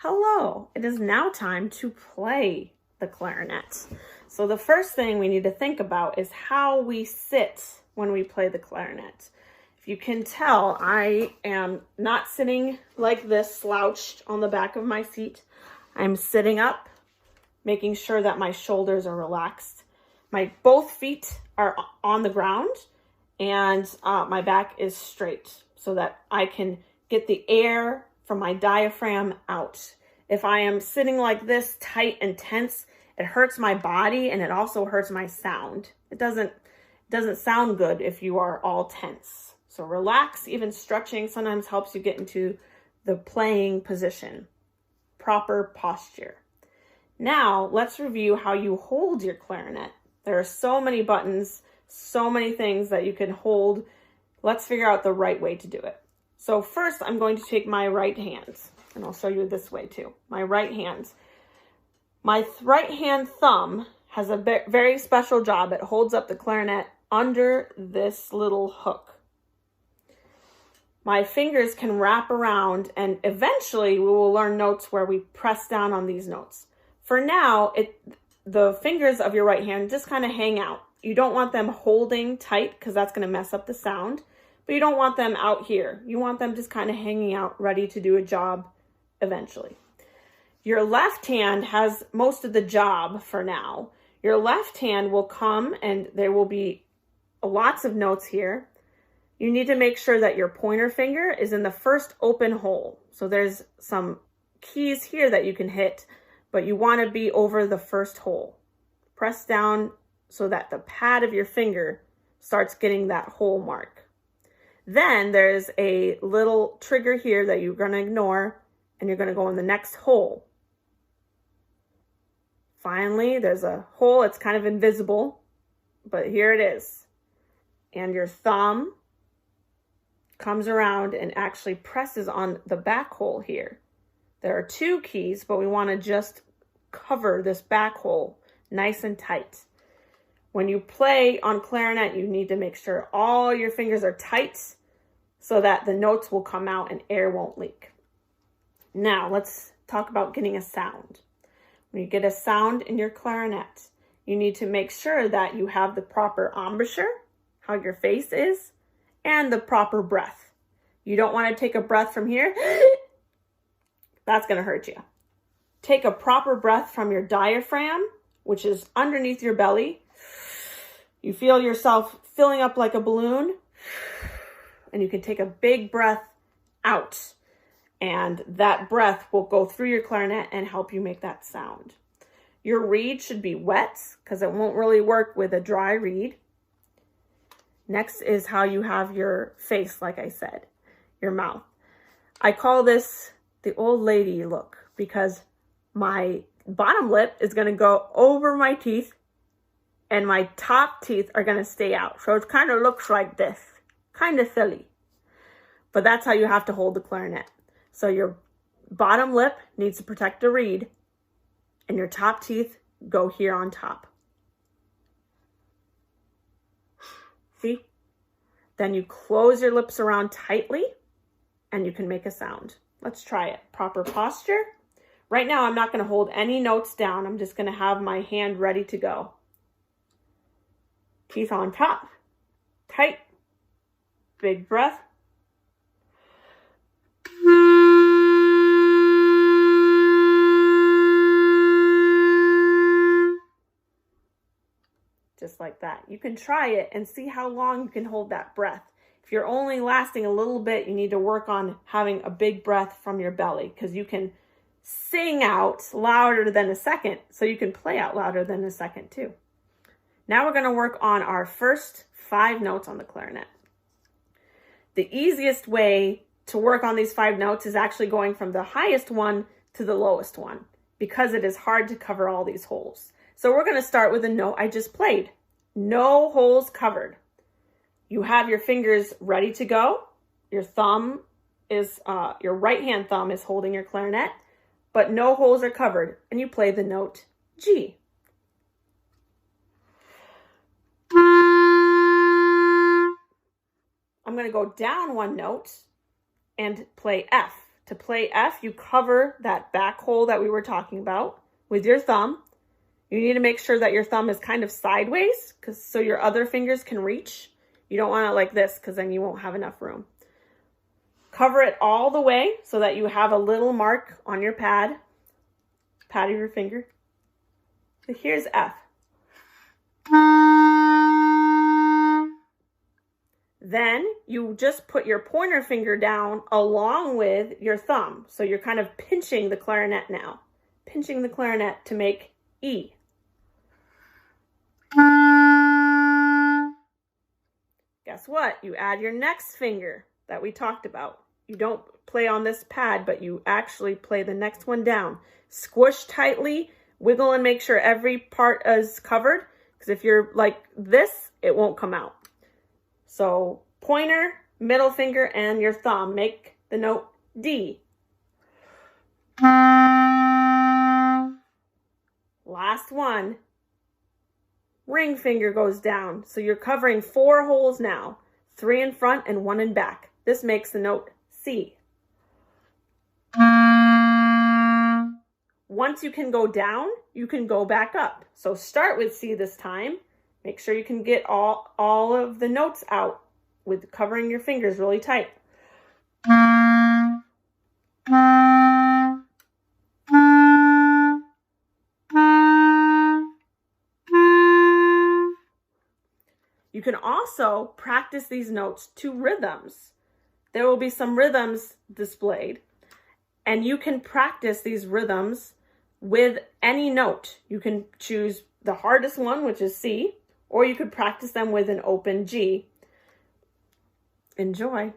Hello, it is now time to play the clarinet. So the first thing we need to think about is how we sit when we play the clarinet. If you can tell, I am not sitting like this slouched on the back of my seat. I'm sitting up, making sure that my shoulders are relaxed. My both feet are on the ground and my back is straight so that I can get the air from my diaphragm out. If I am sitting like this tight and tense, it hurts my body and it also hurts my sound. It doesn't sound good if you are all tense. So relax, even stretching sometimes helps you get into the playing position. Proper posture. Now, let's review how you hold your clarinet. There are so many buttons, so many things that you can hold. Let's figure out the right way to do it. So first, I'm going to take my right hand, and I'll show you this way too. My right hand. My right hand thumb has a very special job. It holds up the clarinet under this little hook. My fingers can wrap around, and eventually we will learn notes where we press down on these notes. For now, the fingers of your right hand just kind of hang out. You don't want them holding tight because that's going to mess up the sound. But you don't want them out here. You want them just kind of hanging out, ready to do a job eventually. Your left hand has most of the job for now. Your left hand will come and there will be lots of notes here. You need to make sure that your pointer finger is in the first open hole. So there's some keys here that you can hit, but you want to be over the first hole. Press down so that the pad of your finger starts getting that hole mark. Then there's a little trigger here that you're going to ignore, and you're going to go in the next hole. Finally, there's a hole. It's kind of invisible, but here it is. And your thumb comes around and actually presses on the back hole here. There are two keys, but we want to just cover this back hole nice and tight. When you play on clarinet, you need to make sure all your fingers are tight so that the notes will come out and air won't leak. Now, let's talk about getting a sound. When you get a sound in your clarinet, you need to make sure that you have the proper embouchure, how your face is, and the proper breath. You don't want to take a breath from here. That's going to hurt you. Take a proper breath from your diaphragm, which is underneath your belly. You feel yourself filling up like a balloon, and you can take a big breath out, and that breath will go through your clarinet and help you make that sound. Your reed should be wet because it won't really work with a dry reed. Next is how you have your face, like I said, your mouth. I call this the old lady look because my bottom lip is going to go over my teeth and my top teeth are going to stay out. So it kind of looks like this. Kind of silly. But that's how you have to hold the clarinet. So your bottom lip needs to protect the reed and your top teeth go here on top. See? Then you close your lips around tightly and you can make a sound. Let's try it. Proper posture. Right now, I'm not going to hold any notes down. I'm just going to have my hand ready to go. Teeth on top. Tight. Big breath. Just like that. You can try it and see how long you can hold that breath. If you're only lasting a little bit, you need to work on having a big breath from your belly because you can sing out louder than a second, so you can play out louder than a second too. Now we're going to work on our first 5 notes on the clarinet. The easiest way to work on these 5 notes is actually going from the highest one to the lowest one because it is hard to cover all these holes. So we're going to start with a note I just played. No holes covered. You have your fingers ready to go. Your thumb is, your right hand thumb is holding your clarinet, but no holes are covered. And you play the note G. I'm going to go down one note and play F. To play F, you cover that back hole that we were talking about with your thumb. You need to make sure that your thumb is kind of sideways so your other fingers can reach. You don't want it like this because then you won't have enough room. Cover it all the way so that you have a little mark on your pad of your finger. So here's F. Then you just put your pointer finger down along with your thumb. So you're kind of pinching the clarinet now. Pinching the clarinet to make E. Guess what? You add your next finger that we talked about. You don't play on this pad, but you actually play the next one down. Squish tightly, wiggle and make sure every part is covered. Because if you're like this, it won't come out. So pointer, middle finger, and your thumb make the note D. Last one. Ring finger goes down. So you're covering 4 holes now. 3 in front and 1 in back. This makes the note C. Once you can go down, you can go back up. So start with C this time. Make sure you can get all of the notes out with covering your fingers really tight. You can also practice these notes to rhythms. There will be some rhythms displayed, and you can practice these rhythms with any note. You can choose the hardest one, which is C, or you could practice them with an open G. Enjoy.